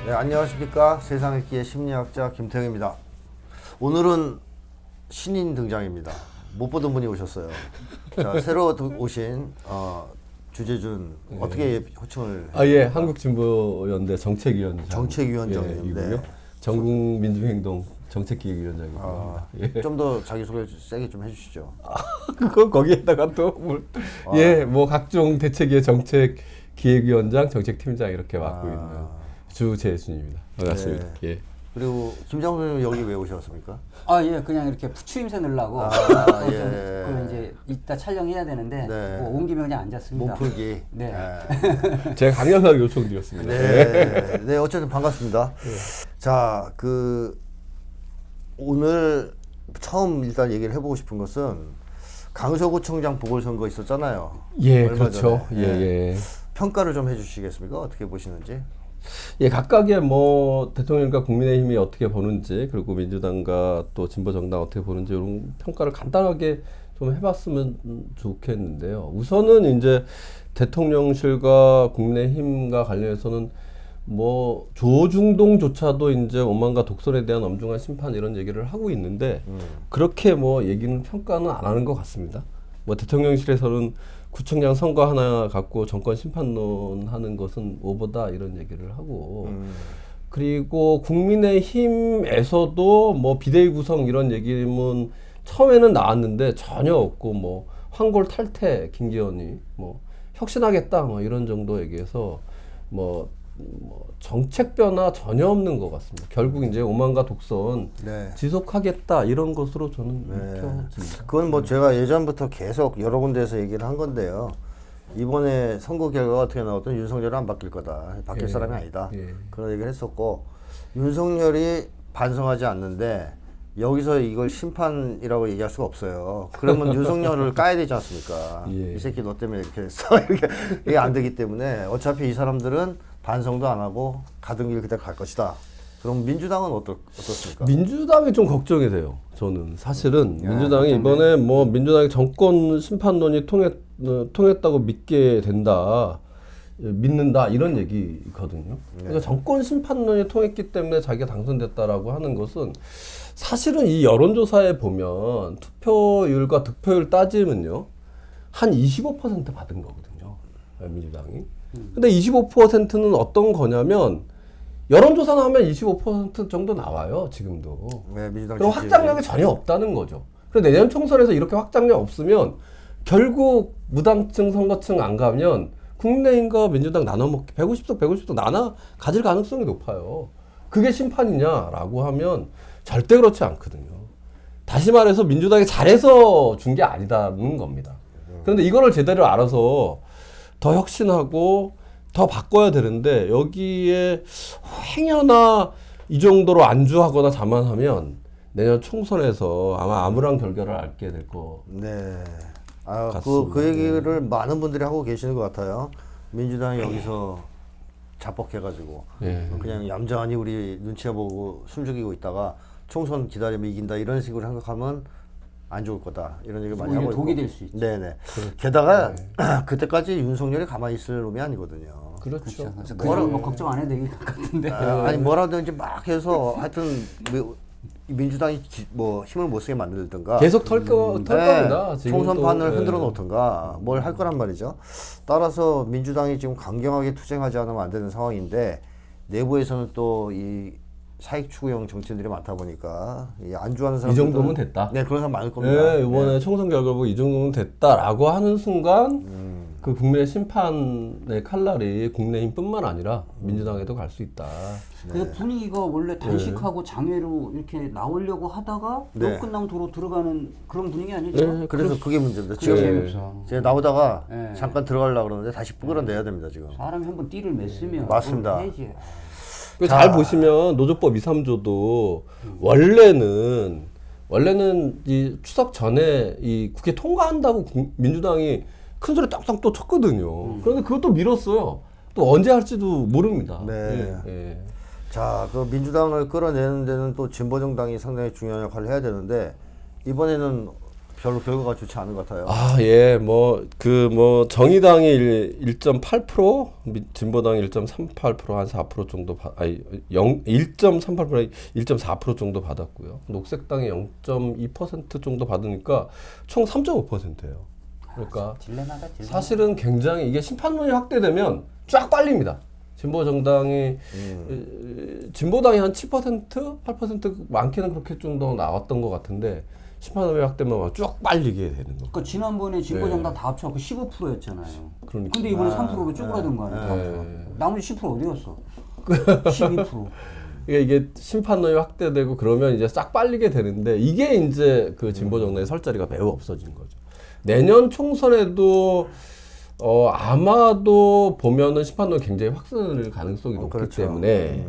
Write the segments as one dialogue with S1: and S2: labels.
S1: 네, 안녕하십니까. 세상읽기의 심리학자 김태형입니다. 오늘은 신인 등장입니다. 못 보던 분이 오셨어요. 자, 새로 오신 주재준 어떻게 호칭을?
S2: 예, 한국진보연대 정책위원장.
S1: 정책위원장인데
S2: 이고요. 전국민주행동 정책기획위원장입니다.
S1: 좀 더 자기소개 세게 좀 해주시죠.
S2: 그거 거기에다가 또 뭐 각종 대책의 정책기획위원장, 정책팀장 이렇게 맡고 있는 주재준입니다. 반갑습니다.
S1: 네.
S2: 예.
S1: 그리고 김장훈 선생님 여기 왜 오셨습니까?
S3: 그냥 이렇게 추임새 넣으려고.
S1: 예.
S3: 그 이제 이따 촬영해야 되는데
S1: 네.
S3: 온 김에 그냥 앉았습니다.
S1: 몸풀기.
S3: 네.
S2: 제가 강력하게 요청드렸습니다.
S1: 네, 어쨌든 반갑습니다. 자, 오늘 처음 일단 얘기를 해보고 싶은 것은 강서구청장 보궐선거 있었잖아요.
S2: 예,
S1: 얼마
S2: 그렇죠.
S1: 전에.
S2: 예.
S1: 평가를 좀 해주시겠습니까? 어떻게 보시는지?
S2: 예, 각각의 뭐 대통령과 국민의힘이 어떻게 보는지, 그리고 민주당과 또 진보정당 어떻게 보는지 이런 평가를 간단하게 좀 해봤으면 좋겠는데요. 우선은 이제 대통령실과 국민의힘과 관련해서는 뭐 조중동조차도 이제 오만과 독선에 대한 엄중한 심판 이런 얘기를 하고 있는데 그렇게 뭐 얘기는 평가는 안 하는 것 같습니다. 뭐 대통령실에서는 구청장 선거 하나 갖고 정권 심판론 하는 것은 오보다 이런 얘기를 하고 그리고 국민의힘에서도 뭐 비대위 구성 이런 얘기는 처음에는 나왔는데 전혀 없고 뭐 황골 탈퇴 김기현이 뭐 혁신하겠다 뭐 이런 정도 얘기해서 뭐 정책 변화 전혀 없는 것 같습니다. 결국 이제 오만과 독선 지속하겠다 이런 것으로 저는 느껴집니다.
S1: 그건 뭐 제가 예전부터 계속 여러 군데에서 얘기를 한 건데요. 이번에 선거 결과가 어떻게 나왔든 윤석열은 안 바뀔 거다. 바뀔 사람이 아니다. 그런 얘기를 했었고 윤석열이 반성하지 않는데 여기서 이걸 심판이라고 얘기할 수가 없어요. 그러면 윤석열을 까야 되지 않습니까? 이 새끼 너 때문에 이렇게 했어. 이게 안 되기 때문에 어차피 이 사람들은 반성도 안 하고 가던 길 그대로 갈 것이다. 그럼 민주당은 어떻습니까?
S2: 민주당이 좀 걱정이 돼요. 저는 사실은 민주당이 이번에 뭐 민주당이 정권 심판론이 통했다고 믿는다 이런 얘기거든요. 그러니까 정권 심판론이 통했기 때문에 자기가 당선됐다라고 하는 것은 사실은 이 여론조사에 보면 투표율과 득표율 따지면요 한 25% 받은 거거든요. 민주당이. 근데 25%는 어떤 거냐면 여론조사는 하면 25% 정도 나와요 지금도.
S1: 민주당
S2: 그럼 확장력이 전혀 없다는 거죠. 그리고 내년 총선에서 이렇게 확장력 없으면 결국 무당층 선거층 안 가면 국민의힘과 민주당 나눠먹기 150석 나눠 가질 가능성이 높아요. 그게 심판이냐라고 하면 절대 그렇지 않거든요. 다시 말해서 민주당이 잘해서 준 게 아니다는 겁니다. 그런데 이거를 제대로 알아서 더 혁신하고 더 바꿔야 되는데 여기에 행여나 이 정도로 안주하거나 자만하면 내년 총선에서 아마 암울한 결과를 앓게 될 거.
S1: 네.
S2: 같습니다.
S1: 그 얘기를 많은 분들이 하고 계시는 것 같아요. 민주당이 여기서 자뻑해가지고 그냥 얌전히 우리 눈치 보고 숨죽이고 있다가 총선 기다리면 이긴다 이런 식으로 생각하면 안 좋을 거다 이런 얘기를 많이 하고 있고
S3: 독이 될 수 있죠.
S1: 네네. 게다가 그때까지 윤석열이 가만히 있을 놈이 아니거든요.
S2: 그렇죠.
S3: 그래서 그거는 뭐 걱정 안 해도 될 것 같은데.
S1: 아니 뭐라든지 막 해서 하여튼 민주당이 뭐 힘을 못 쓰게 만들든가
S2: 계속 털 겁니다.
S1: 총선판을 흔들어 놓든가 뭘 할 거란 말이죠. 따라서 민주당이 지금 강경하게 투쟁하지 않으면 안 되는 상황인데 내부에서는 또 이 사익 추구형 정치인들이 많다 보니까 안주하는 사람들
S2: 이 정도면 됐다.
S1: 네, 그런 사람 많을 겁니다.
S2: 이번에 총선 결과 보고 이 정도면 됐다라고 하는 순간 그 국민의 심판의 칼날이 국민의힘뿐만 아니라 민주당에도 갈 수 있다.
S3: 그래서 분위기가 원래 단식하고 장외로 이렇게 나오려고 하다가 너 끝나면 도로 들어가는 그런 분위기 아니죠?
S1: 그래서 그게 문제입니다.
S3: 그게
S1: 지금
S3: 재밌어.
S1: 제가 나오다가 잠깐 들어가려고 그러는데 다시 끌어내야 됩니다, 지금.
S3: 사람이 한번 띠를 맸으면
S1: 맞습니다.
S3: 해야지.
S2: 잘 보시면 노조법 2, 3조도 원래는 이 추석 전에 이 국회 통과한다고 민주당이 큰 소리 딱딱 또 쳤거든요. 그런데 그것도 미뤘어요. 또 언제 할지도 모릅니다.
S1: 자, 그 민주당을 끌어내는 데는 또 진보정당이 상당히 중요한 역할을 해야 되는데 이번에는 별로 결과가 좋지 않은 것 같아요.
S2: 아, 예, 정의당이 1.8%, 진보당이 1.38%, 한 4% 정도, 1.38%, 1.4% 정도 받았고요. 녹색당이 0.2% 정도 받으니까 총 3.5%예요. 그러니까
S3: 딜레마다 딜레마.
S2: 사실은 굉장히 이게 심판론이 확대되면 쫙 빨립니다. 진보 정당이 진보당이 한 7%, 8% 많게는 그렇게 정도 나왔던 것 같은데 심판론이 확대되면 쭉 빨리게 되는 거예요.
S3: 그러니까 지난번에 진보정당 다 합쳐갖고 15%였잖아요.
S2: 그러니까.
S3: 근데 이번에 3%로 쪼그라든 거 아니에요? 나머지 10% 어디 갔어? 12%.
S2: 이게 심판론이 확대되고 그러면 이제 싹 빨리게 되는데 이게 이제 그 진보 정당의 설 자리가 매우 없어진 거죠. 내년 총선에도 아마도 보면은 심판론이 굉장히 확산될 가능성이 높기
S1: 그렇죠.
S2: 때문에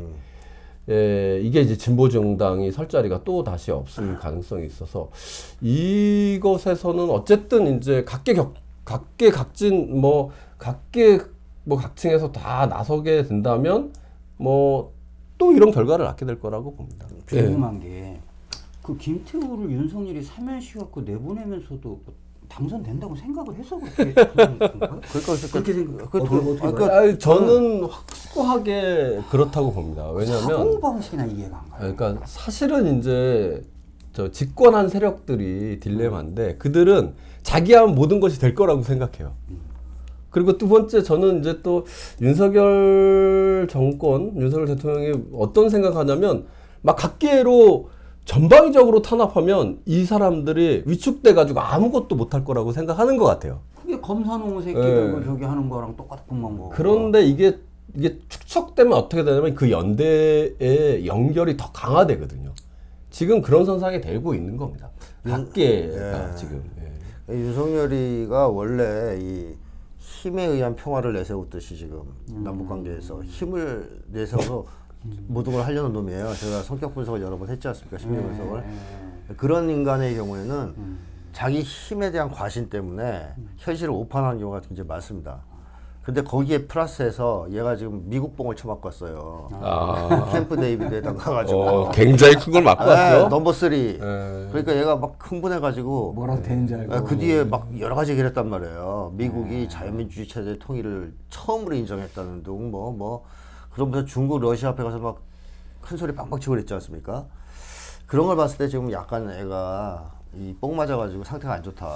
S2: 예, 이게 이제 진보 정당이 설 자리가 또 다시 없을 가능성이 있어서 이것에서는 어쨌든 이제 각계각진 각층에서 다 나서게 된다면 또 이런 결과를 낳게 될 거라고 봅니다.
S3: 궁금한 게 그 김태우를 윤석열이 사면시 갖고 내보내면서도 당선된다고 생각을 해서 그렇게 그렇게 생각.
S2: 저는 확고하게 그렇다고 봅니다. 왜냐하면
S3: 사고 방식이나 이해가 안 가요.
S2: 그러니까 사실은 이제 저 집권한 세력들이 딜레마인데 그들은 자기 하면 모든 것이 될 거라고 생각해요. 그리고 두 번째 저는 이제 또 윤석열 대통령이 어떤 생각하냐면 막 각계로 전방위적으로 탄압하면 이 사람들이 위축돼 가지고 아무것도 못할 거라고 생각하는 것 같아요.
S3: 그게 검사농 새끼들 저기 하는 거랑 똑같구만 거.
S2: 그런데 이게 축적되면 어떻게 되냐면 그 연대의 연결이 더 강화되거든요. 지금 그런 선상에 되고 있는 겁니다. 각계가 지금.
S1: 윤석열이가 원래 이 힘에 의한 평화를 내세웠듯이 지금 남북 관계에서 힘을 내세워서 모든 걸 하려는 놈이에요. 제가 성격 분석을 여러 번 했지 않습니까? 심리 분석을. 그런 인간의 경우에는 자기 힘에 대한 과신 때문에 현실을 오판하는 경우가 굉장히 많습니다. 근데 거기에 플러스해서 얘가 지금 미국 봉을 쳐맞고 왔어요. 캠프 데이비드에다 가가지고.
S2: 굉장히 큰 걸 맞고 왔죠.
S1: 넘버 3. 그러니까 얘가 막 흥분해가지고.
S3: 뭐라도 되는지 알고.
S1: 그 뒤에 막 여러 가지 얘기를 했단 말이에요. 미국이 자유민주주의 체제의 통일을 처음으로 인정했다는 등 그러면서 중국, 러시아 앞에 가서 막 큰 소리 빵빵 치고 그랬지 않습니까? 그런 걸 봤을 때 지금 약간 애가 이 뽕 맞아가지고 상태가 안 좋다.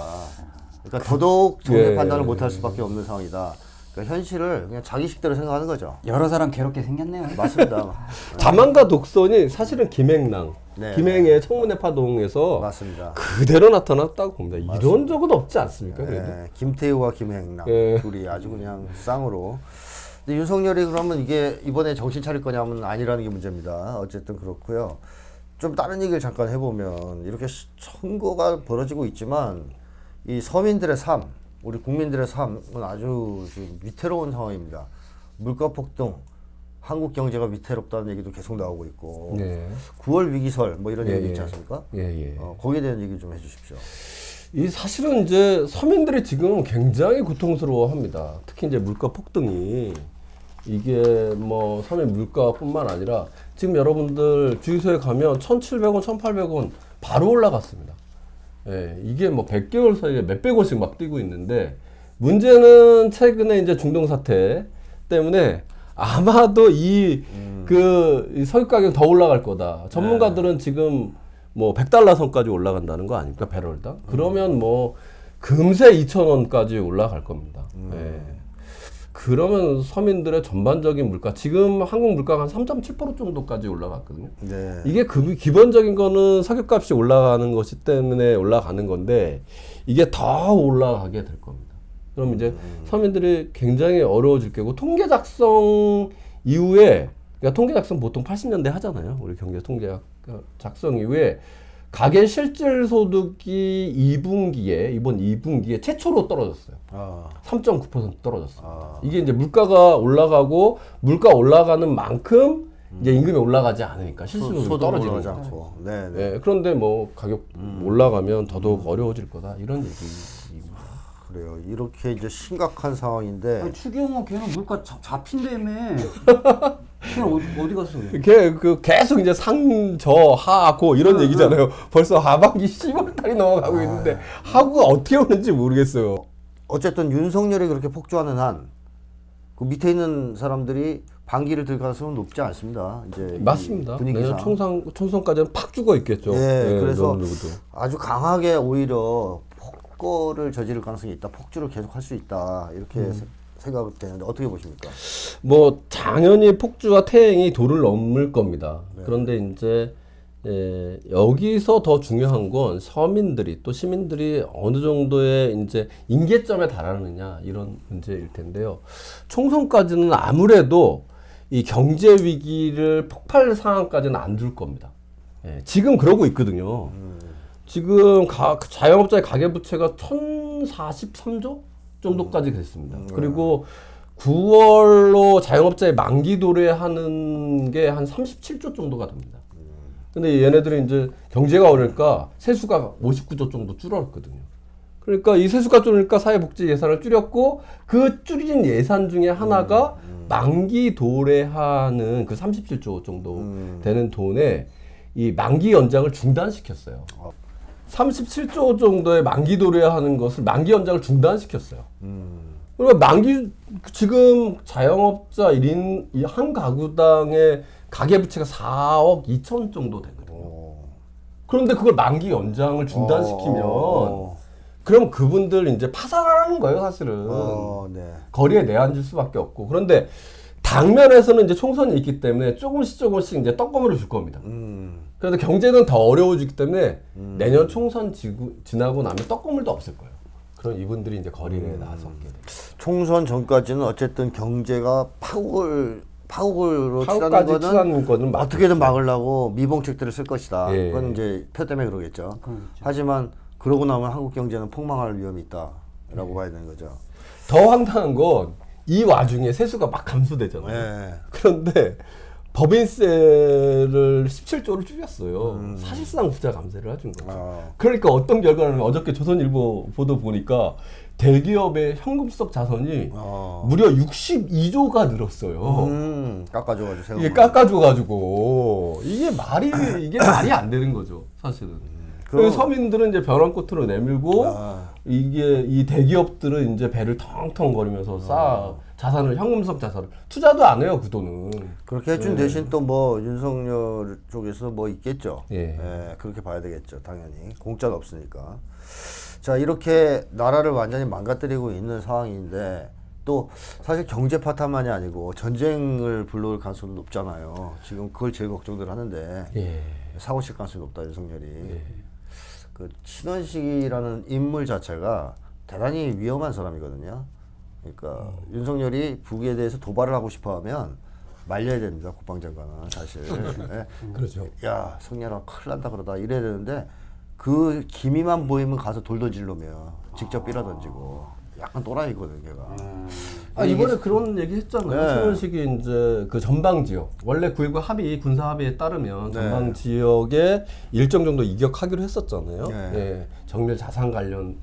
S1: 그러니까 더더욱 정밀 판단을 못할 수밖에 없는 상황이다. 그러니까 현실을 그냥 자기식대로 생각하는 거죠.
S3: 여러 사람 괴롭게 생겼네요.
S1: 맞습니다.
S2: 자만과 독선이 사실은 김행랑,
S1: 네.
S2: 김행의 청문회 파동에서
S1: 맞습니다.
S2: 그대로 나타났다고 봅니다. 이런 적은 없지 않습니까? 그래도.
S1: 네, 김태우와 김행남 둘이 아주 그냥 쌍으로. 근데 윤석열이 그러면 이게 이번에 정신 차릴 거냐면 아니라는 게 문제입니다. 어쨌든 그렇고요. 좀 다른 얘기를 잠깐 해보면 이렇게 선거가 벌어지고 있지만 이 서민들의 삶, 우리 국민들의 삶은 아주 지금 위태로운 상황입니다. 물가 폭등, 한국 경제가 위태롭다는 얘기도 계속 나오고 있고 9월 위기설 뭐 이런 얘기 있지 않습니까? 거기에 대한 얘기 좀 해주십시오.
S2: 이 사실은 이제 서민들이 지금 굉장히 고통스러워합니다. 특히 이제 물가 폭등이 이게 뭐 서민 물가뿐만 아니라 지금 여러분들 주유소에 가면 1,700원, 1,800원 바로 올라갔습니다. 이게 뭐 100개월 사이에 몇백 원씩 막 뛰고 있는데 문제는 최근에 이제 중동 사태 때문에 아마도 이 석유 가격 더 올라갈 거다. 전문가들은 지금 뭐 $100 선까지 올라간다는 거 아닙니까? 배럴당? 그러면 뭐 금세 2,000원까지 올라갈 겁니다. 그러면 서민들의 전반적인 물가, 지금 한국 물가가 한 3.7% 정도까지 올라갔거든요. 이게 기본적인 거는 석유값이 올라가는 것이 때문에 올라가는 건데 이게 더 올라가게 될 겁니다. 그럼 이제 서민들이 굉장히 어려워질 거고, 통계 작성 이후에, 그러니까 통계 작성 보통 80년대 하잖아요. 우리 경제 통계 작성 이후에 가계 실질 소득이 이번 2분기에 최초로 떨어졌어요. 3.9% 떨어졌어요. 이게 이제 물가가 올라가고 물가 올라가는 만큼 이제 임금이 올라가지 않으니까 실질소득이 떨어지는 거죠. 그런데 뭐 가격 올라가면 더더욱 어려워질 거다, 이런 얘기입니다.
S1: 그래요. 이렇게 이제 심각한 상황인데.
S3: 추경호 걔는 물가 잡힌다며. 그냥 어디 갔어?
S2: 계속 이제 상저하고 이런 얘기잖아요. 벌써 하반기 10월달이 넘어가고 있는데 하고가 어떻게 오는지 모르겠어요.
S1: 어쨌든 윤석열이 그렇게 폭주하는 한 그 밑에 있는 사람들이 반기를 들 가능성은 높지 않습니다. 이제
S2: 맞습니다.
S1: 이 분위기상.
S2: 내년 총선까지는 팍 죽어 있겠죠.
S1: 예, 그래서
S2: 누구도.
S1: 아주 강하게 오히려 폭거를 저지를 가능성이 있다. 폭주를 계속 할 수 있다. 이렇게 생각되는데 어떻게 보십니까?
S2: 뭐 당연히 폭주와 태행이 도를 넘을 겁니다. 그런데 이제 여기서 더 중요한 건 서민들이 또 시민들이 어느 정도의 이제 임계점에 달하느냐 이런 문제일 텐데요. 총선까지는 아무래도 이 경제 위기를 폭발 상황까지는 안 줄 겁니다. 지금 그러고 있거든요. 지금 자영업자의 가계부채가 1,043조 정도까지 됐습니다. 그리고 9월로 자영업자의 만기 도래하는 게 한 37조 정도가 됩니다. 근데 얘네들이 이제 경제가 어려니까 세수가 59조 정도 줄었거든요. 그러니까 이 세수가 줄으니까 사회복지 예산을 줄였고 그 줄인 예산 중에 하나가 만기 도래하는 그 37조 정도 되는 돈에 이 만기 연장을 중단시켰어요. 37조 정도의 만기 도래하는 것을 만기 연장을 중단시켰어요. 그러니까 지금 자영업자 1인 한 가구당의 가계부채가 4억 2천 정도 되거든요. 그런데 그걸 만기 연장을 중단시키면 그럼 그분들 이제 파산하는 거예요, 사실은.
S1: 네.
S2: 거리에 내앉을 수밖에 없고. 그런데 당면에서는 이제 총선이 있기 때문에 조금씩 이제 떡고물을 줄 겁니다. 그래서 경제는 더 어려워지기 때문에 내년 총선 지나고 나면 떡고물도 없을 거예요. 그럼 이분들이 이제 거리에 나서게 돼요.
S1: 총선 전까지는 어쨌든 경제가 파국으로
S2: 치닫는 거는
S1: 어떻게든 막으려고 미봉책들을 쓸 것이다.
S2: 예.
S1: 그건 이제 표 때문에 그러겠죠.
S3: 그렇죠.
S1: 하지만 그러고 나면 한국 경제는 폭망할 위험이 있다라고 봐야 되는 거죠.
S2: 더 황당한 건 이 와중에 세수가 막 감소되잖아요.
S1: 네.
S2: 그런데 법인세를 17조를 줄였어요. 사실상 부자 감세를 해준 거죠. 그러니까 어떤 결과는 어저께 조선일보 보도 보니까 대기업의 현금성 자산이 무려 62조가 늘었어요.
S1: 깎아줘가지고
S2: 이게 깎아줘가지고 이게 말이 안 되는 거죠, 사실은. 그래서 서민들은 이제 벼랑 끝으로 내밀고 이 대기업들은 이제 배를 텅텅거리면서 현금성 자산을 투자도 안 해요, 그 돈은.
S1: 그렇게 해준 대신 또 뭐 윤석열 쪽에서 뭐 있겠죠.
S2: 예.
S1: 그렇게 봐야 되겠죠, 당연히. 공짜는 없으니까. 자, 이렇게 나라를 완전히 망가뜨리고 있는 상황인데 또 사실 경제 파탄만이 아니고 전쟁을 불러올 가능성도 높잖아요. 지금 그걸 제일 걱정들 하는데 사고 칠 가능성이 높다, 윤석열이. 그 신원식이라는 인물 자체가 대단히 위험한 사람이거든요. 그러니까 윤석열이 북에 대해서 도발을 하고 싶어하면 말려야 됩니다, 국방장관은 사실.
S2: 그렇죠.
S1: 야, 성렬아 큰일 난다 그러다 이래야 되는데 그 기미만 보이면 가서 돌 던질 놈이야. 직접 삐라 던지고. 약간 또라이거든, 걔가.
S2: 이번에 그런 얘기 했잖아요. 신원식이 이제 그 전방 지역, 원래 9.19 합의, 군사 합의에 따르면 전방 지역에 일정 정도 이격하기로 했었잖아요. 정밀 자산 관련,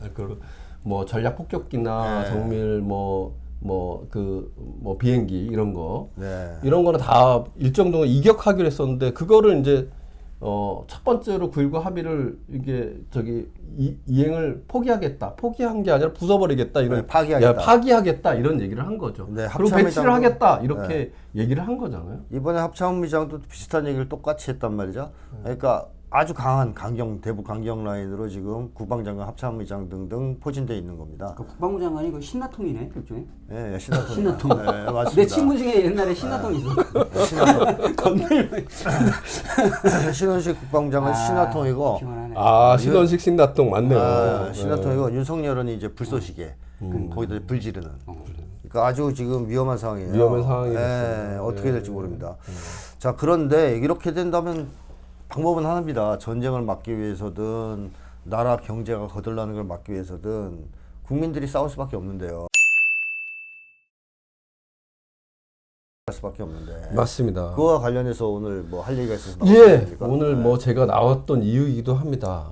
S2: 뭐 전략 폭격기나 정밀 비행기 이런 거. 이런 거는 다 일정 정도 이격하기로 했었는데, 그거를 이제 첫 번째로 9.19 합의를 이행을 포기한 게 아니라 부숴버리겠다 이런 파기하겠다 이런 얘기를 한 거죠. 그리고 배치를 하겠다 이렇게 얘기를 한 거잖아요.
S1: 이번에 합참의장도 비슷한 얘기를 똑같이 했단 말이죠. 그러니까 아주 강한 대북 강경 라인으로 지금 국방장관, 합참의장 등등 포진돼 있는 겁니다.
S3: 그 국방부 장관이 그 신나통이네, 일종의.
S1: 네, 신나통.
S3: 신나통.
S1: 네, 맞습니다.
S3: 내 친구 중에 옛날에 신나통이 있어.
S1: 신원식 국방장은 신나통이고.
S2: 신원식 신나통 맞네요.
S1: 신나통이고 윤석열은 이제 불쏘시개. 거기다 불 지르는. 그러니까 아주 지금 위험한 상황이에요.
S2: 위험한 상황이에요.
S1: 어떻게 될지 모릅니다. 자, 그런데 이렇게 된다면 방법은 하나입니다. 전쟁을 막기 위해서든 나라 경제가 거들나는 걸 막기 위해서든 국민들이 싸울 수밖에 없는데요. 할 수밖에 없는데.
S2: 맞습니다.
S1: 그거와 관련해서 오늘 뭐 할 얘기가 있어서 나왔습니까?
S2: 오늘 뭐 제가 나왔던 이유이기도 합니다.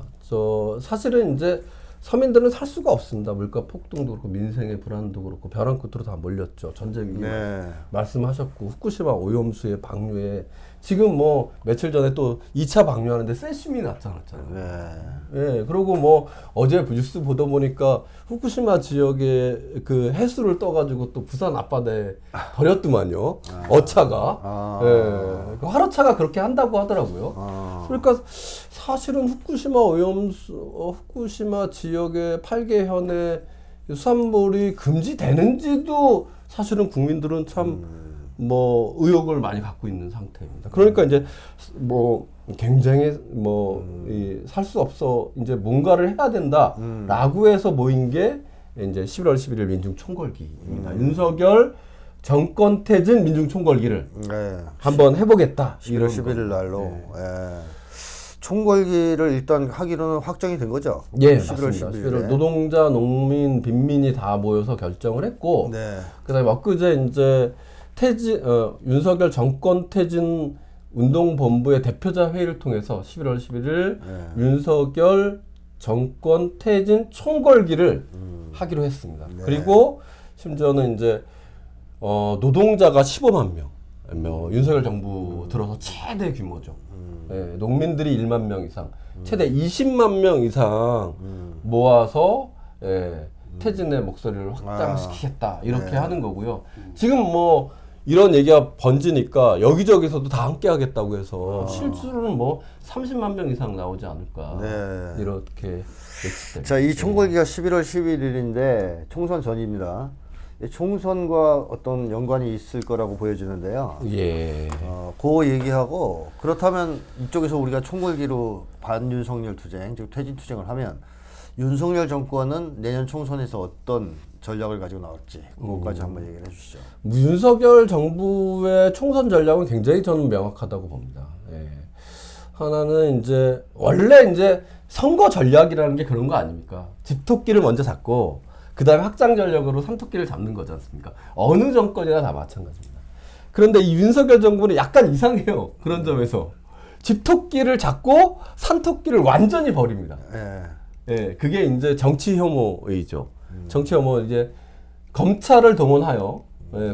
S2: 사실은 이제 서민들은 살 수가 없습니다. 물가 폭등도 그렇고 민생의 불안도 그렇고 벼랑 끝으로 다 몰렸죠. 전쟁 위기 말씀하셨고 후쿠시마 오염수의 방류에 지금 뭐 며칠 전에 또 2차 방류하는데 세슘이 나타났잖아요. 예, 그리고 뭐 어제 뉴스 보다 보니까 후쿠시마 지역에 그 해수를 떠가지고 또 부산 앞바다에 버렸더만요. 어차가. 예, 그 화로차가 그렇게 한다고 하더라고요. 그러니까 사실은 후쿠시마 오염수, 후쿠시마 지역의 8개 현의 수산물이 금지되는지도 사실은 국민들은 참 뭐 의혹을 많이 갖고 있는 상태입니다. 그러니까 이제 뭐 굉장히 뭐 살 수 없어 이제 뭔가를 해야 된다라고 해서 모인 게 이제 11월 11일 민중 총궐기입니다. 윤석열 정권 퇴진 민중 총궐기를 한번 해보겠다.
S1: 11월 11일 날로. 총궐기를 일단 하기로는 확정이 된 거죠.
S2: 예,
S1: 11월
S2: 맞습니다.
S1: 11일에.
S2: 노동자, 농민, 빈민이 다 모여서 결정을 했고, 그다음에 엊그제 이제 윤석열 정권 퇴진 운동본부의 대표자 회의를 통해서 11월 11일 윤석열 정권 퇴진 총궐기를 하기로 했습니다. 그리고 심지어는 이제 노동자가 15만 명, 윤석열 정부 들어서 최대 규모죠. 예, 농민들이 1만 명 이상, 최대 20만 명 이상 모아서 퇴진의 목소리를 확장시키겠다 이렇게 하는 거고요. 지금 뭐 이런 얘기가 번지니까 여기저기서도 다 함께 하겠다고 해서 실제로는 뭐 30만 명 이상 나오지 않을까 이렇게 예측됩니다.
S1: 자, 이 총궐기가 11월 11일인데 총선 전입니다. 총선과 어떤 연관이 있을 거라고 보여지는데요.
S2: 예.
S1: 그 얘기하고 그렇다면 이쪽에서 우리가 총궐기로 반윤석열 투쟁, 즉 퇴진 투쟁을 하면 윤석열 정권은 내년 총선에서 어떤 전략을 가지고 나올지 그것까지 한번 얘기를 해주시죠.
S2: 윤석열 정부의 총선 전략은 굉장히 저는 명확하다고 봅니다. 예. 하나는 이제 원래 이제 선거 전략이라는 게 그런 거 아닙니까? 집토끼를 먼저 잡고 그 다음에 확장 전략으로 산토끼를 잡는 거지 않습니까? 어느 정권이나 다 마찬가지입니다. 그런데 이 윤석열 정부는 약간 이상해요. 그런 점에서 집토끼를 잡고 산토끼를 완전히 버립니다. 예, 그게 이제 정치 혐오이죠. 정치 혐오 이제 검찰을 동원하여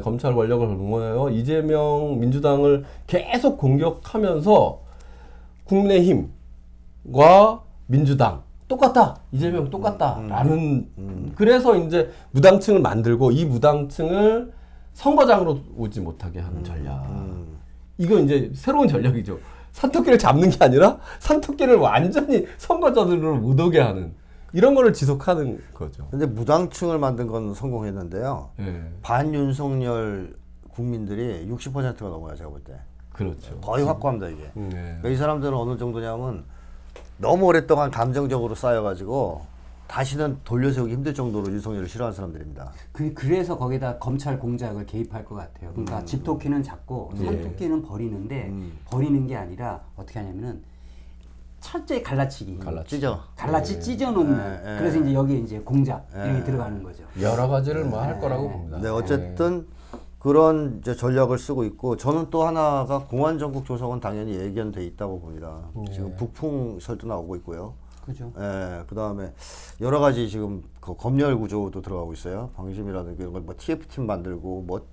S2: 검찰 권력을 동원하여 이재명 민주당을 계속 공격하면서 국민의힘과 민주당 똑같다. 이재명 똑같다라는 그래서 이제 무당층을 만들고 이 무당층을 선거장으로 오지 못하게 하는 전략. 이거 이제 새로운 전략이죠. 산토끼를 잡는 게 아니라 산토끼를 완전히 선거전으로 못 오게 하는 이런 거를 지속하는 거죠.
S1: 근데 무당층을 만든 건 성공했는데요. 반윤석열 국민들이 60%가 넘어요, 제가 볼 때.
S2: 그렇죠.
S1: 거의 확고합니다, 이게. 그러니까 이 사람들은 어느 정도냐면 너무 오랫동안 감정적으로 쌓여가지고 다시는 돌려세우기 힘들 정도로 윤석열을 싫어하는 사람들입니다.
S3: 그래서 거기다 검찰 공작을 개입할 것 같아요. 그러니까 집토끼는 잡고 산토끼는 버리는데 버리는 게 아니라 어떻게 하냐면은 철저히 갈라치기. 찢어놓는. 그래서 이제 여기에 이제 공작 이렇게 들어가는 거죠.
S2: 여러 가지를 뭐 할 거라고 봅니다.
S1: 네, 어쨌든 그런 이제 전략을 쓰고 있고 저는 또 하나가 공안정국 조성은 당연히 예견돼 있다고 봅니다. 지금 북풍설도 나오고 있고요.
S3: 그죠.
S1: 그 다음에 여러 가지 지금 그 검열 구조도 들어가고 있어요. 방심이라든가 이런 걸 뭐 TF팀 만들고 뭐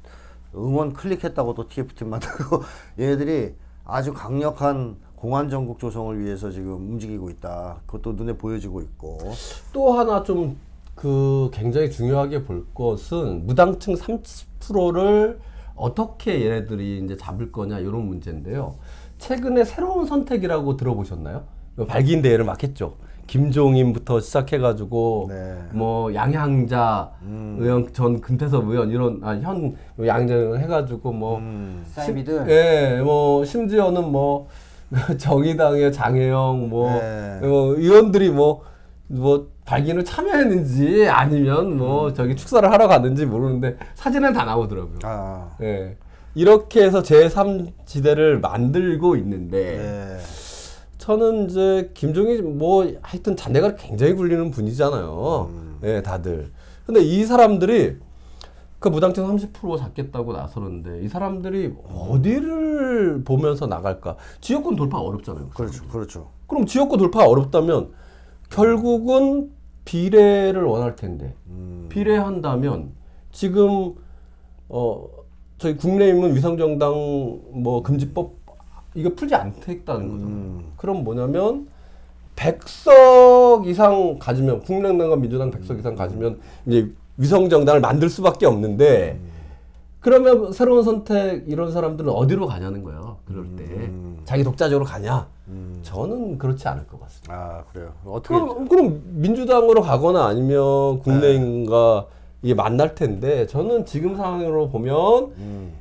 S1: 응원 클릭했다고 또 TF팀 만들고 얘네들이 아주 강력한 공안정국 조성을 위해서 지금 움직이고 있다. 그것도 눈에 보여지고 있고.
S2: 또 하나 좀 그 굉장히 중요하게 볼 것은 무당층 30%를 어떻게 얘네들이 이제 잡을 거냐 이런 문제인데요. 최근에 새로운 선택이라고 들어보셨나요? 발기인 대회를 막 했죠. 김종인부터 시작해가지고 뭐 양향자 의원, 전 금태섭 의원 이런 현 양향자 의원 해가지고 뭐
S3: 사이비들.
S2: 뭐 심지어는 뭐 정의당의 장혜영 뭐 의원들이 뭐 발기인을 참여했는지 아니면 뭐 저기 축사를 하러 갔는지 모르는데 사진은 다 나오더라고요. 이렇게 해서 제3지대를 만들고 있는데 저는 이제 김종희 뭐 하여튼 잔대가 굉장히 굴리는 분이잖아요. 다들. 근데 이 사람들이 그 무당층 30% 잡겠다고 나서는데 이 사람들이 어디를 보면서 나갈까? 지역권 돌파 어렵잖아요.
S1: 그렇죠.
S2: 그럼 지역권 돌파가 어렵다면 결국은 비례를 원할 텐데 비례한다면 지금 저희 국내임은 위성정당 뭐 금지법 이거 풀지 않겠다는 거죠. 그럼 뭐냐면 100석 이상 가지면 국민의당과 민주당 100석 이상 가지면 이제 위성정당을 만들 수밖에 없는데 그러면 새로운 선택 이런 사람들은 어디로 가냐는 거예요. 그럴 때 자기 독자적으로 가냐? 저는 그렇지 않을 것 같습니다.
S1: 아 그래요. 어떻게?
S2: 그럼 민주당으로 가거나 아니면 국내임과 이게 만날 텐데 저는 지금 상황으로 보면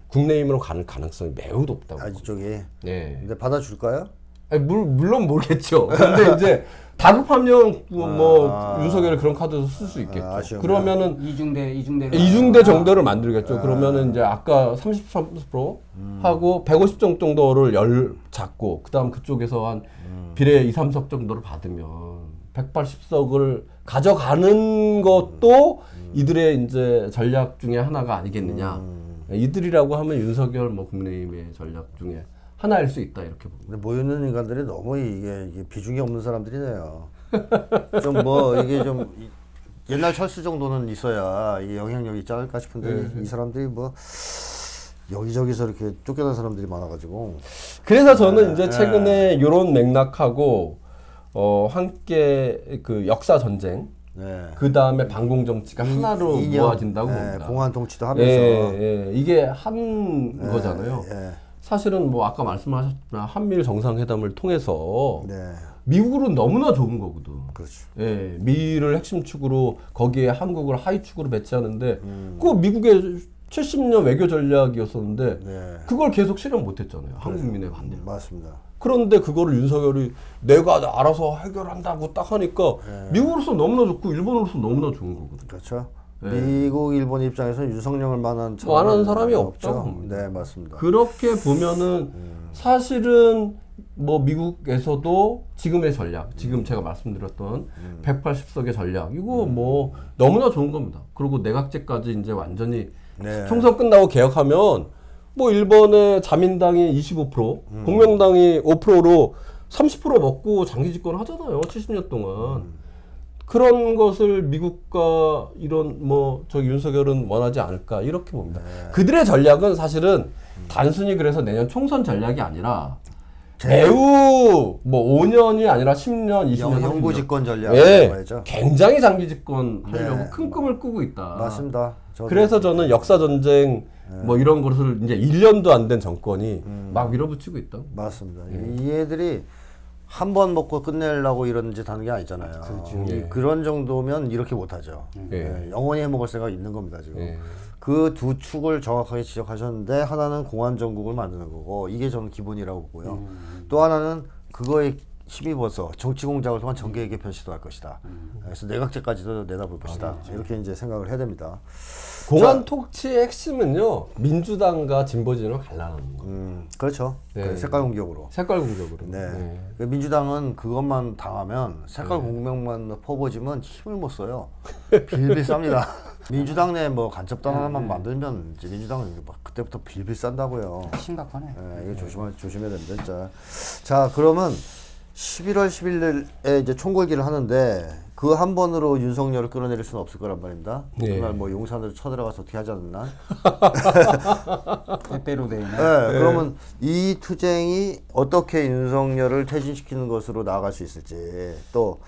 S2: 국내임으로 가는 가능성이 매우 높다고.
S1: 아 이쪽이.
S2: 네.
S1: 근데 받아줄까요?
S2: 아니, 물론 모르겠죠. 근데 이제 다급하면 뭐 윤석열이 그런 카드도 쓸 수 있겠죠.
S1: 아쉬우면.
S2: 그러면은
S3: 이중대
S2: 정도를 만들겠죠. 그러면은 이제 아까 33% 하고 150석 정도를 잡고 그다음 그쪽에서 한 비례 2, 3석 정도를 받으면 180석을 가져가는 것도 이들의 이제 전략 중에 하나가 아니겠느냐. 이들이라고 하면 윤석열 뭐 국민의힘의 전략 중에 하나일 수 있다 이렇게 봅니다.
S1: 근데 모여있는 인간들이 너무 이게 비중이 없는 사람들이네요. 좀 뭐 이게 좀 옛날 철수 정도는 있어야 이게 영향력이 있지 않을까 싶은데 이 사람들이 뭐 여기저기서 이렇게 쫓겨난 사람들이 많아가지고.
S2: 그래서 저는 이제 최근에 이런 맥락하고 함께 그 역사 전쟁, 그 다음에 반공 정치가 하나로 모아진다고 봅니다.
S1: 공안 통치도 하면서
S2: 이게 한 거잖아요. 사실은 뭐 아까 말씀하셨지만 한미일 정상회담을 통해서 미국으로는 너무나 좋은 거거든.
S1: 그렇죠.
S2: 예, 미를 핵심 축으로 거기에 한국을 하위 축으로 배치하는데 그 미국의 70년 외교 전략이었었는데 그걸 계속 실현 못했잖아요. 한국민의 반대.
S1: 맞습니다.
S2: 그런데 그거를 윤석열이 내가 알아서 해결한다고 딱 하니까 미국으로서 너무나 좋고 일본으로서 너무나 좋은 거거든.
S1: 그렇죠. 미국, 일본 입장에서는 윤석열을 만한
S2: 사람이 없죠.
S1: 네, 맞습니다.
S2: 그렇게 보면은 사실은 뭐 미국에서도 지금의 전략, 지금 제가 말씀드렸던 180석의 전략, 이거 뭐 너무나 좋은 겁니다. 그리고 내각제까지 이제 완전히 총선 끝나고 개혁하면 뭐 일본의 자민당이 25%, 공명당이 5%로 30% 먹고 장기 집권 하잖아요. 70년 동안. 그런 것을 미국과 이런 뭐 저기 윤석열은 원하지 않을까 이렇게 봅니다. 그들의 전략은 사실은 단순히 그래서 내년 총선 전략이 아니라 매우 뭐 5년이 아니라 10년, 20년,
S1: 영구 집권 전략
S2: 말이죠. 굉장히 장기 집권 하려고 큰 꿈을 꾸고 있다.
S1: 맞습니다.
S2: 그래서 저는 역사 전쟁 뭐 이런 것을 이제 1년도 안 된 정권이 막 밀어붙이고 있다.
S1: 맞습니다. 이 애들이 한 번 먹고 끝내려고 이런 짓 하는 게 아니잖아요. 그런 정도면 이렇게 못하죠. 영원히 해먹을 생각이 있는 겁니다, 지금. 그 두 축을 정확하게 지적하셨는데, 하나는 공안정국을 만드는 거고, 이게 저는 기본이라고 보고요. 또 하나는 그거에 힘입어서 정치 공작을 통한 정계 개편 시도할 것이다. 그래서 내각제까지도 내다볼 것이다. 이렇게 이제 생각을 해야 됩니다.
S2: 공안 통치의 핵심은요, 민주당과 진보진을 갈라놓는 거예요.
S1: 그렇죠. 그 색깔 공격으로.
S2: 색깔 공격으로.
S1: 그 민주당은 그것만 당하면 색깔 공격만 퍼부어지면 힘을 못 써요. 빌빌 쌉니다. 민주당 내 뭐 간첩단 하나만 만들면 이제 민주당은 막 그때부터 빌빌 싼다고요.
S3: 심각하네.
S1: 이거 조심해야 됩니다, 진짜. 자, 그러면 11월 10일에 이제 총궐기를 하는데 그 한 번으로 윤석열을 끌어내릴 수는 없을 거란 말입니다. 그날 뭐 용산으로 쳐들어가서 어떻게 하지 않나?
S3: 빼빼로 되네.
S1: 그러면 이 투쟁이 어떻게 윤석열을 퇴진시키는 것으로 나아갈 수 있을지, 또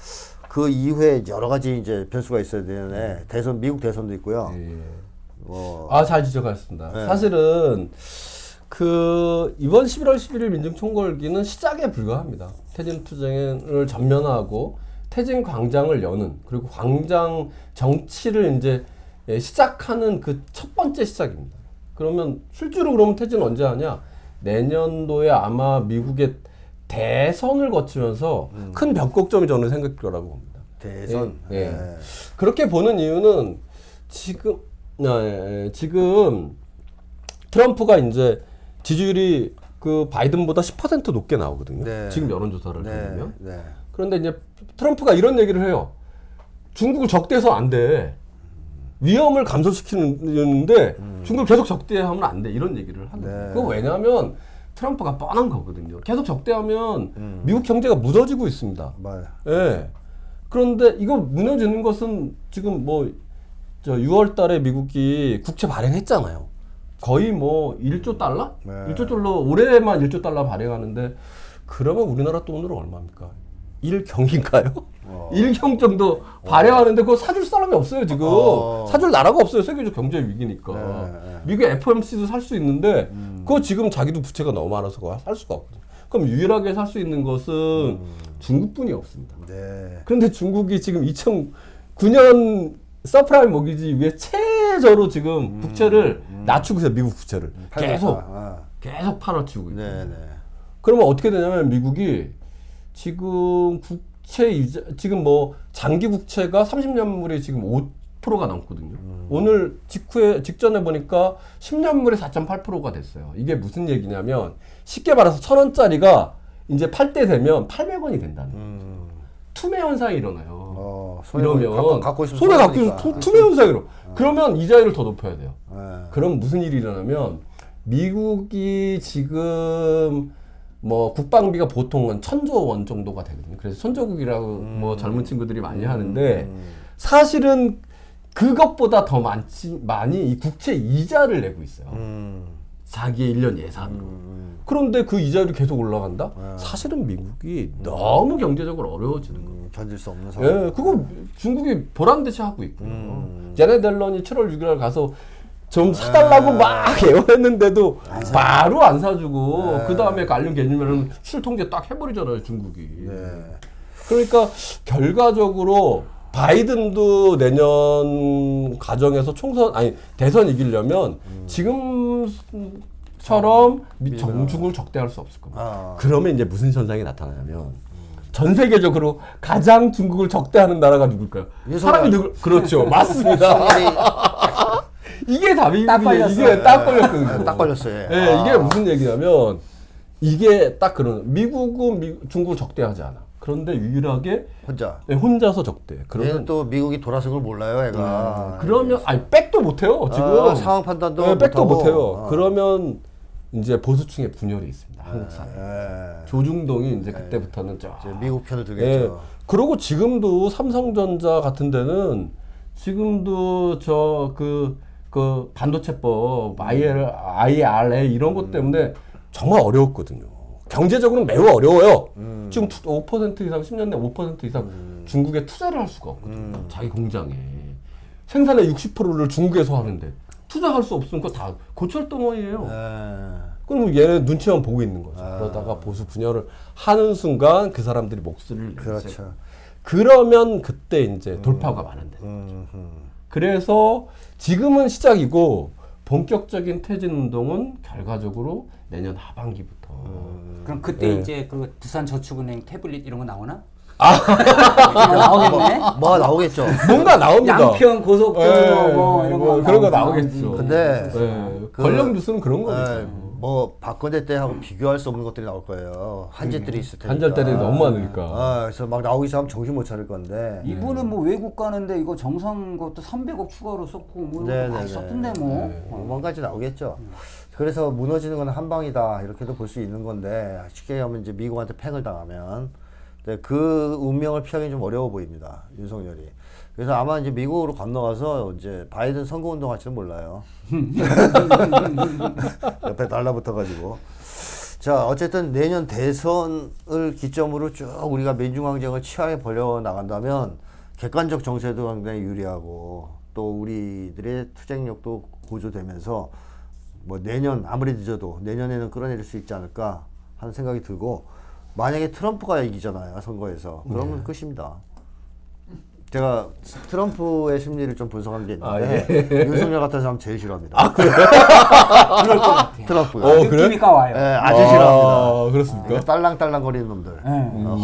S1: 그 이후에 여러 가지 이제 변수가 있어야 되는데 대선, 미국 대선도 있고요.
S2: 잘 지적하셨습니다. 사실은 그 이번 11월 11일 민중총궐기는 시작에 불과합니다. 퇴진 투쟁을 전면화하고 퇴진 광장을 여는, 그리고 광장 정치를 이제 시작하는 그 첫 번째 시작입니다. 그러면 실제로 그러면 퇴진 언제 하냐? 내년도에 아마 미국의 대선을 거치면서 큰 변곡점이 저는 생길 거라고 봅니다.
S1: 대선.
S2: 그렇게 보는 이유는 지금 트럼프가 이제 지지율이 그 바이든보다 10% 높게 나오거든요. 지금 여론조사를 보면. 그런데 이제 트럼프가 이런 얘기를 해요. 중국을 적대해서 안 돼. 위험을 감소시키는데 중국을 계속 적대하면 안 돼. 이런 얘기를 하거든요. 그거 왜냐하면 트럼프가 뻔한 거거든요. 계속 적대하면 미국 경제가 무너지고 있습니다. 그런데 이거 무너지는 것은 지금 뭐 저 6월 달에 미국이 국채 발행했잖아요. 거의 뭐 1조 달러?
S1: 네.
S2: 1조 달러, 올해만 1조 달러 발행하는데 그러면 우리나라 돈으로 얼마입니까? 1경인가요? 1경 정도 발행하는데 그거 사줄 사람이 없어요, 지금. 사줄 나라가 없어요, 세계적 경제 위기니까.
S1: 네.
S2: 미국 FOMC도 살 수 있는데 그거 지금 자기도 부채가 너무 많아서 그거 살 수가 없거든요. 그럼 유일하게 살 수 있는 것은 중국뿐이 없습니다.
S1: 네.
S2: 그런데 중국이 지금 2009년 서프라임 모기지 위에 최저로 지금 부채를 낮추고 있어요. 미국 부채를 계속 팔아치우고 있고.
S1: 네네.
S2: 그러면 어떻게 되냐면 미국이 지금 국채 이자 지금 뭐 장기 국채가 30년물이 지금 5%가 넘거든요. 오늘 직전에 보니까 10년물이 4.8%가 됐어요. 이게 무슨 얘기냐면 쉽게 말해서 1,000원짜리가 이제 팔 때 되면 800원이 된다는 거죠. 투매 현상이 일어나요. 이러면
S1: 갖고 있으면
S2: 손에 갖고 있으면 투매 현상이 일어나.
S1: 네.
S2: 그러면 이자율을 더 높여야 돼요.
S1: 네.
S2: 그럼 무슨 일이 일어나면 미국이 지금 뭐 국방비가 보통은 1,000조 원 정도가 되거든요. 그래서 천조국이라고 뭐 젊은 친구들이 많이 하는데 사실은 그것보다 더 많이 이 국채 이자를 내고 있어요. 자기의 1년 예산으로. 그런데 그 이자율이 계속 올라간다? 사실은 미국이 너무 경제적으로 어려워지는 거예요.
S1: 견딜 수 없는 상황.
S2: 예, 그거 중국이 보란듯이 하고 있고요. 제네 델런이 7월 6일 가서 좀 사달라고 막 애원했는데도 바로 안 사주고 그 다음에 관련 개념에는 실통제 딱 해버리잖아요, 중국이. 그러니까 결과적으로 바이든도 내년 과정에서 대선 이기려면 지금처럼 중국을 적대할 수 없을 겁니다. 그러면 이제 무슨 현상이 나타나냐면 전 세계적으로 가장 중국을 적대하는 나라가 누굴까요? 사람이 그렇죠. 맞습니다. 이게 답이거든요. 이게 딱 걸렸거든요.
S1: 딱 걸렸어요.
S2: 예, 이게 무슨 얘기냐면 이게 딱 그런 미국은 중국을 적대하지 않아. 그런데 유일하게 혼자서 적대.
S1: 그러면 또 미국이 돌아선 걸 몰라요, 애가.
S2: 그러면 백도 못해요. 지금
S1: 상황 판단도
S2: 백도 못해요. 그러면 이제 보수층의 분열이 있습니다. 한국 사회. 조중동이 이제 그때부터는
S1: 이제 미국 편을 들겠죠.
S2: 그리고 지금도 삼성전자 같은 데는 지금도 그 반도체법 IRA 이런 것 때문에 정말 어려웠거든요. 경제적으로는 매우 어려워요. 지금 5% 이상 10년 내 5% 이상 중국에 투자를 할 수가 없거든요. 자기 공장에 생산의 60%를 중국에서 하는데 투자할 수 없으면 그거 다 고철덩어리예요. 그럼 얘네 눈치만 보고 있는 거죠. 그러다가 보수 분열을 하는 순간 그 사람들이 목소리를 내죠.
S1: 그렇죠.
S2: 그러면 그때 이제 돌파가 마련되는 거죠. 그래서 지금은 시작이고 본격적인 퇴진 운동은 결과적으로 내년 하반기부터.
S3: 그럼 그때 이제 그 부산저축은행 태블릿 이런 거 나오나? 나오겠네.
S1: 뭐가 나오겠죠.
S2: 뭔가 나옵니다.
S3: 양평 고속도로 뭐 이런 거
S2: 그런 거 나오겠죠.
S1: 근데
S2: 권력 뉴스는 그런 거겠죠.
S1: 뭐 박근혜 때하고 비교할 수 없는 것들이 나올 거예요. 한짓들이 있을 테니까.
S2: 한절들이 너무 많으니까.
S1: 그래서 막 나오기 시작하면 정신 못 차릴 건데.
S3: 이분은 뭐 외국 가는데 이거 정상 것도 300억 추가로 썼고 뭐 이런 거 많이 썼던데 뭐.
S1: 뭔 가지 나오겠죠. 그래서 무너지는 건 한 방이다 이렇게도 볼 수 있는 건데 쉽게 얘기하면 이제 미국한테 팽을 당하면 그 운명을 피하기 좀 어려워 보입니다. 윤석열이. 그래서 아마 이제 미국으로 건너가서 이제 바이든 선거운동 할지는 몰라요. 옆에 달라붙어가지고. 자, 어쨌든 내년 대선을 기점으로 쭉 우리가 민중항쟁을 치열하게 벌려 나간다면 객관적 정세도 굉장히 유리하고 또 우리들의 투쟁력도 고조되면서 뭐 내년 아무리 늦어도 내년에는 끌어내릴 수 있지 않을까 하는 생각이 들고 만약에 트럼프가 이기잖아요, 선거에서. 그러면 끝입니다. 제가 트럼프의 심리를 좀 분석한 게 있는데 윤석열 같은 사람 제일 싫어합니다.
S3: 그럴 것 같아요.
S1: 트럼프가.
S3: 느낌이 까와요.
S1: 아주 싫어합니다.
S2: 그렇습니까?
S1: 딸랑딸랑 거리는 놈들,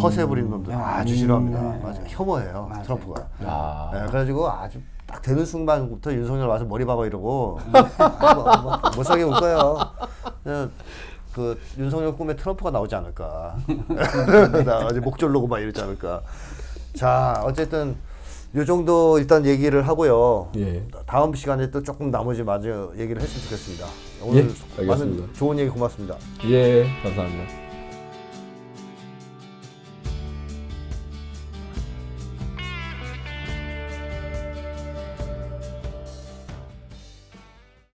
S1: 허세 부리는 놈들 아주 싫어합니다. 맞아요. 혐오해요, 트럼프가. 그래가지고 아주 딱 되는 순간부터 윤석열 와서 머리 박아 이러고 못 살게 울 거예요. 그 윤석열 꿈에 트럼프가 나오지 않을까. 아주 목 졸르고 막 이러지 않을까. 자, 어쨌든 요 정도 일단 얘기를 하고요. 다음 시간에 또 조금 나머지 마저 얘기를 했으면 좋겠습니다. 오늘 많은 좋은 얘기 고맙습니다.
S2: 감사합니다.